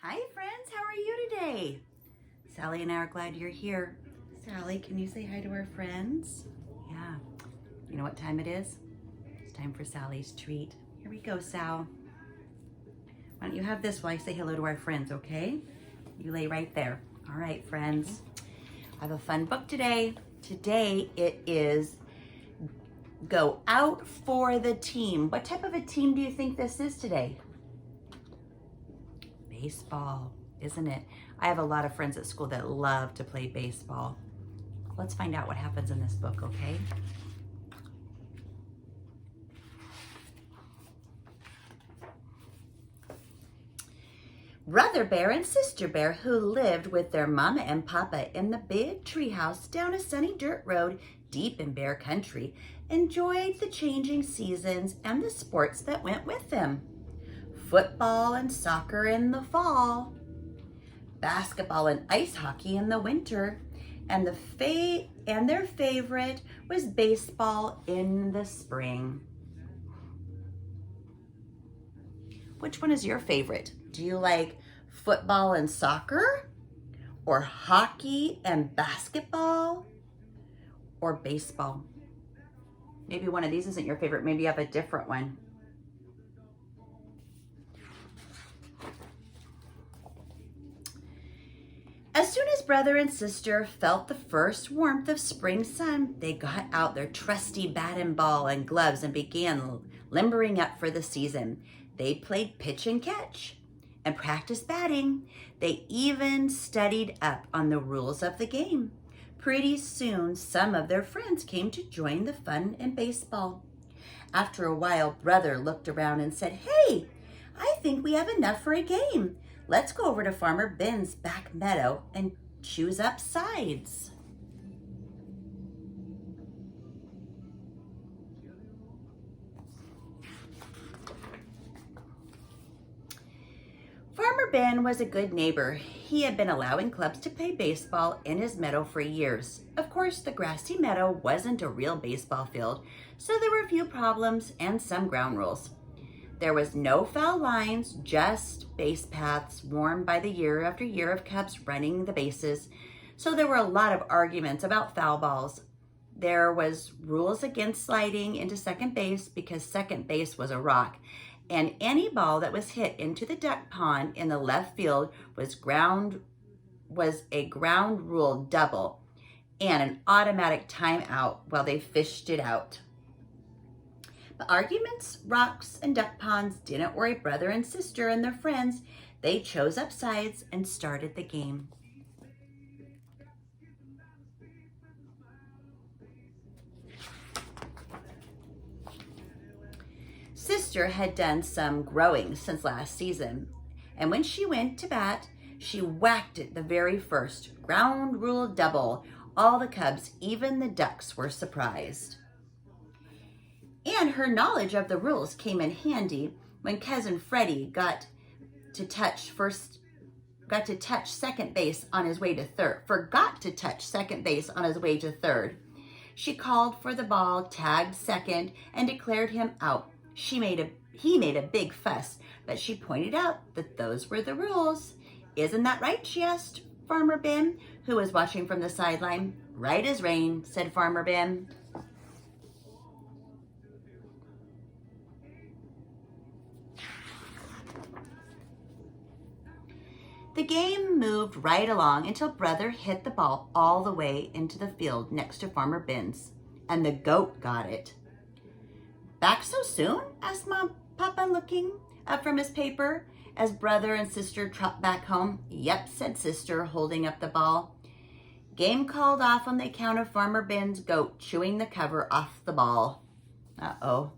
Hi friends, how are you today? Sally and I are glad you're here. Sally, can you say hi to our friends? Yeah. You know what time it is? It's time for Sally's treat. Here we go, Sal. Why don't you have this while I say hello to our friends, okay? You lay right there. All right, friends. I have a fun book today. Today it is Go Out for the Team. What type of a team do you think this is today? Baseball, isn't it? I have a lot of friends at school that love to play baseball. Let's find out what happens in this book, okay? Brother Bear and Sister Bear, who lived with their mama and papa in the big treehouse down a sunny dirt road deep in bear country, enjoyed the changing seasons and the sports that went with them. Football and soccer in the fall, basketball and ice hockey in the winter, and their favorite was baseball in the spring. Which one is your favorite? Do you like football and soccer, or hockey and basketball, or baseball? Maybe one of these isn't your favorite. Maybe you have a different one. As soon as brother and sister felt the first warmth of spring sun, they got out their trusty bat and ball and gloves and began limbering up for the season. They played pitch and catch and practiced batting. They even studied up on the rules of the game. Pretty soon, some of their friends came to join the fun in baseball. After a while, brother looked around and said, "Hey, I think we have enough for a game. Let's go over to Farmer Ben's back meadow and choose up sides." Farmer Ben was a good neighbor. He had been allowing clubs to play baseball in his meadow for years. Of course, the grassy meadow wasn't a real baseball field, so there were a few problems and some ground rules. There was no foul lines, just base paths worn by the year after year of Cubs running the bases. So there were a lot of arguments about foul balls. There was rules against sliding into second base because second base was a rock. And any ball that was hit into the duck pond in the left field was a ground rule double and an automatic timeout while they fished it out. But arguments, rocks, and duck ponds didn't worry brother and sister and their friends. They chose up sides and started the game. Sister had done some growing since last season, and when she went to bat, she whacked it the very first. Ground rule double. All the Cubs, even the Ducks, were surprised. And her knowledge of the rules came in handy when cousin Freddie forgot to touch second base on his way to third. She called for the ball, tagged second, and declared him out. He made a big fuss, but she pointed out that those were the rules. "Isn't that right?" she asked Farmer Ben, who was watching from the sideline. "Right as rain," said Farmer Ben. The game moved right along until brother hit the ball all the way into the field next to Farmer Ben's, and the goat got it. "Back so soon?" asked Papa, looking up from his paper as brother and sister trotted back home. "Yep," said sister, holding up the ball. "Game called off on the account of Farmer Ben's goat chewing the cover off the ball." Uh-oh.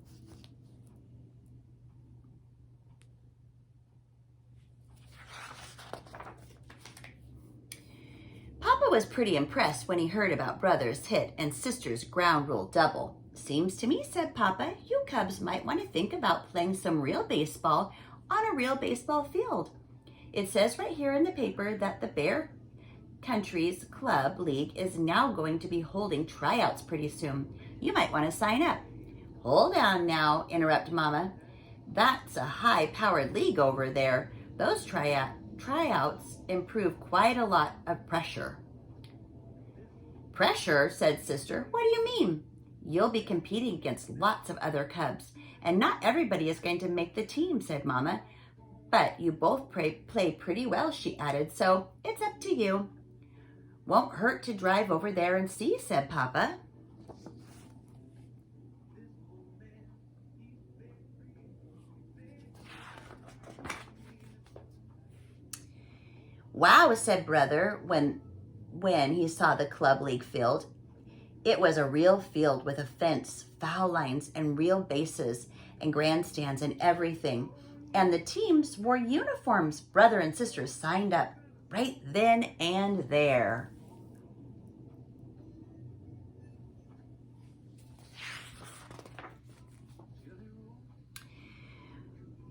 Papa was pretty impressed when he heard about brother's hit and sister's ground rule double. "Seems to me," said Papa, "you Cubs might want to think about playing some real baseball on a real baseball field. It says right here in the paper that the Bear Country's Club League is now going to be holding tryouts pretty soon. You might want to sign up." "Hold on now," interrupted Mama. "That's a high-powered league over there. Those tryouts improve quite a lot of pressure. Pressure, said Sister. What do you mean? You'll be competing against lots of other cubs, and not everybody is going to make the team, said Mama. But you both play pretty well, she added, so it's up to you. Won't hurt to drive over there and see, said Papa. Wow, said Brother when he saw the club league field. It was a real field with a fence, foul lines, and real bases and grandstands and everything. And the teams wore uniforms. Brother and Sister signed up right then and there.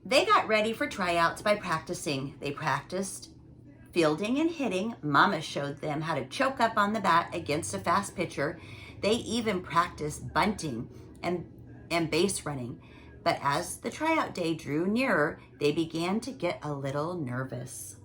They got ready for tryouts by practicing. They practiced fielding and hitting. Mama showed them how to choke up on the bat against a fast pitcher. They even practiced bunting and base running. But as the tryout day drew nearer, they began to get a little nervous.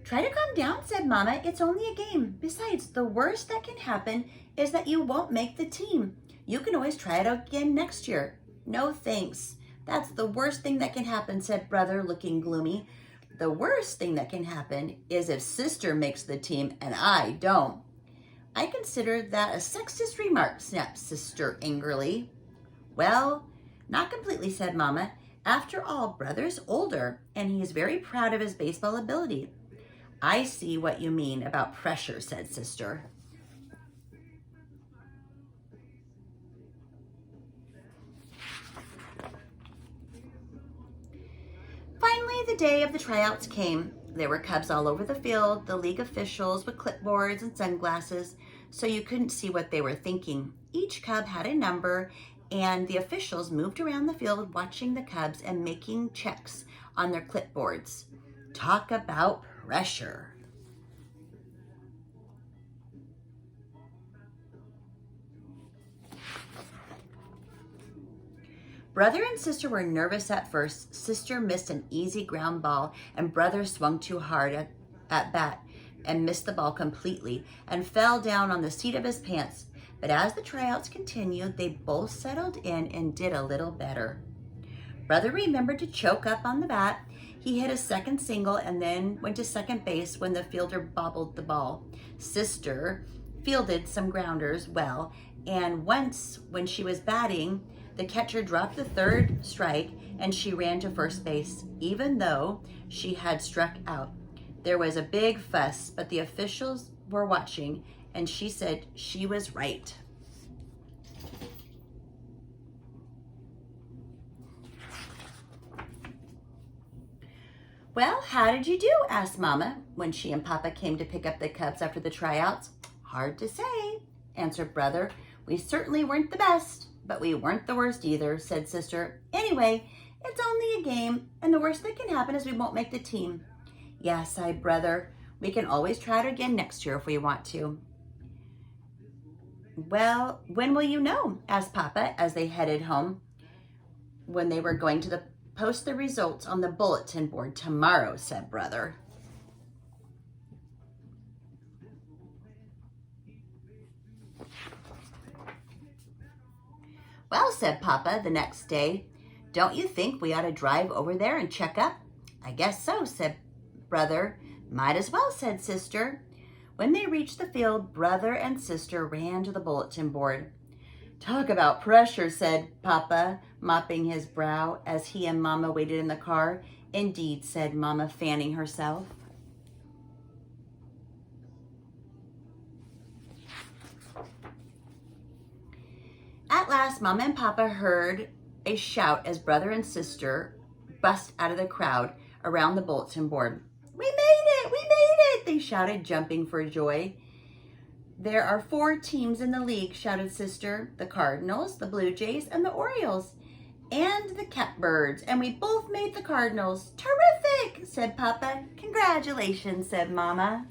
Try to calm down, said Mama. It's only a game. Besides, the worst that can happen is that you won't make the team. You can always try it again next year. No thanks. That's the worst thing that can happen, said Brother, looking gloomy. The worst thing that can happen is if Sister makes the team and I don't. I consider that a sexist remark, snapped Sister angrily. Well, not completely, said Mama. After all, Brother's older, and he is very proud of his baseball ability. I see what you mean about pressure, said Sister. Finally, the day of the tryouts came. There were cubs all over the field, the league officials with clipboards and sunglasses, so you couldn't see what they were thinking. Each cub had a number, and the officials moved around the field watching the cubs and making checks on their clipboards. Talk about pressure. Brother and Sister were nervous at first. Sister missed an easy ground ball, and Brother swung too hard at bat and missed the ball completely and fell down on the seat of his pants. But as the tryouts continued, they both settled in and did a little better. Brother remembered to choke up on the bat. He hit a second single and then went to second base when the fielder bobbled the ball. Sister fielded some grounders well, and once when she was batting, the catcher dropped the third strike and she ran to first base, even though she had struck out. There was a big fuss, but the officials were watching, and she said she was right. Well, how did you do? Asked Mama when she and Papa came to pick up the cubs after the tryouts. Hard to say, answered Brother. We certainly weren't the best, but we weren't the worst either, said Sister. Anyway, it's only a game, and the worst that can happen is we won't make the team. Yeah, sighed Brother. We can always try it again next year if we want to. Well, when will you know? Asked Papa as they headed home. When they were going to post the results on the bulletin board tomorrow, said Brother. Well, said Papa the next day, don't you think we ought to drive over there and check up? I guess so, said Brother. Might as well, said Sister. When they reached the field, Brother and Sister ran to the bulletin board. Talk about pressure, said Papa, mopping his brow as he and Mama waited in the car. Indeed, said Mama, fanning herself. At last, Mama and Papa heard a shout as Brother and Sister bust out of the crowd around the bulletin board. We made it! We made it! They shouted, jumping for joy. There are 4 teams in the league, shouted Sister. The Cardinals, the Blue Jays, and the Orioles, and the Catbirds. And we both made the Cardinals. Terrific, said Papa. Congratulations, said Mama.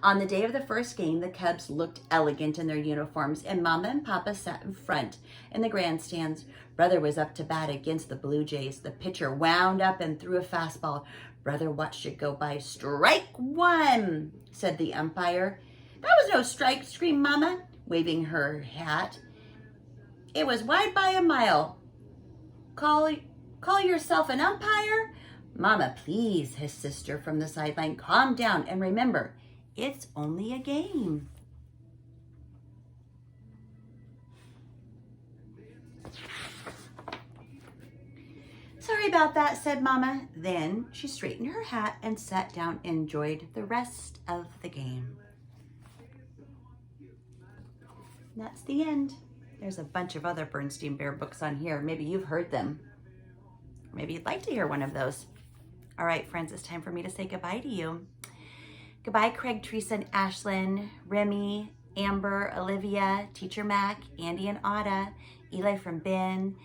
On the day of the first game, the Cubs looked elegant in their uniforms, and Mama and Papa sat in front in the grandstands. Brother was up to bat against the Blue Jays. The pitcher wound up and threw a fastball. Brother watched it go by. "Strike one," said the umpire. "That was no strike," screamed Mama, waving her hat. "It was wide by a mile. Call yourself an umpire?" "Mama, please," his sister from the sideline. "Calm down and remember, it's only a game." "Sorry about that," said Mama. Then she straightened her hat and sat down and enjoyed the rest of the game. And that's the end. There's a bunch of other Berenstain Bear books on here. Maybe you've heard them. Maybe you'd like to hear one of those. All right, friends, it's time for me to say goodbye to you. Goodbye, Craig, Teresa, and Ashlyn, Remy, Amber, Olivia, Teacher Mac, Andy and Ada, Eli from Ben,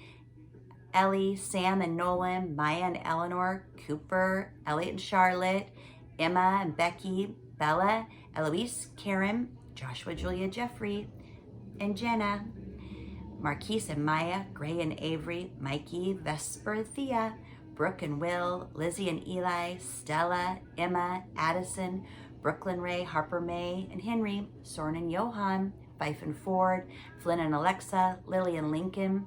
Ellie, Sam and Nolan, Maya and Eleanor, Cooper, Elliot and Charlotte, Emma and Becky, Bella, Eloise, Karen, Joshua, Julia, Jeffrey, and Jenna, Marquise and Maya, Gray and Avery, Mikey, Vesper, Thea, Brooke and Will, Lizzie and Eli, Stella, Emma, Addison, Brooklyn Ray, Harper May and Henry, Soren and Johan, Fife and Ford, Flynn and Alexa, Lily and Lincoln,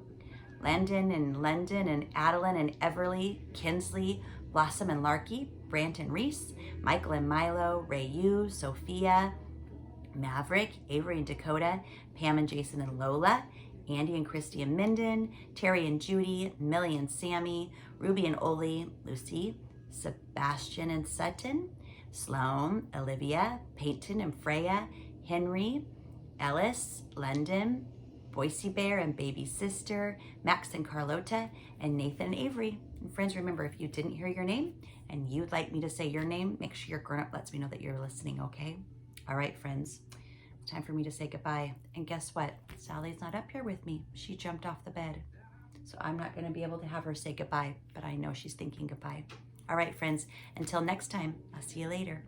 Landon and London and Adeline and Everly, Kinsley, Blossom and Larky, Brant and Reese, Michael and Milo, Ray Yu, Sophia, Maverick, Avery and Dakota, Pam and Jason and Lola, Andy and Christy and Minden, Terry and Judy, Millie and Sammy, Ruby and Oli, Lucy, Sebastian and Sutton, Sloan, Olivia, Peyton and Freya, Henry, Ellis, London, Boise Bear and Baby Sister, Max and Carlota, and Nathan and Avery. And friends, remember, if you didn't hear your name and you'd like me to say your name, make sure your grown-up lets me know that you're listening, okay? All right, friends, it's time for me to say goodbye. And guess what? Sally's not up here with me. She jumped off the bed. So I'm not gonna be able to have her say goodbye, but I know she's thinking goodbye. All right, friends, until next time, I'll see you later.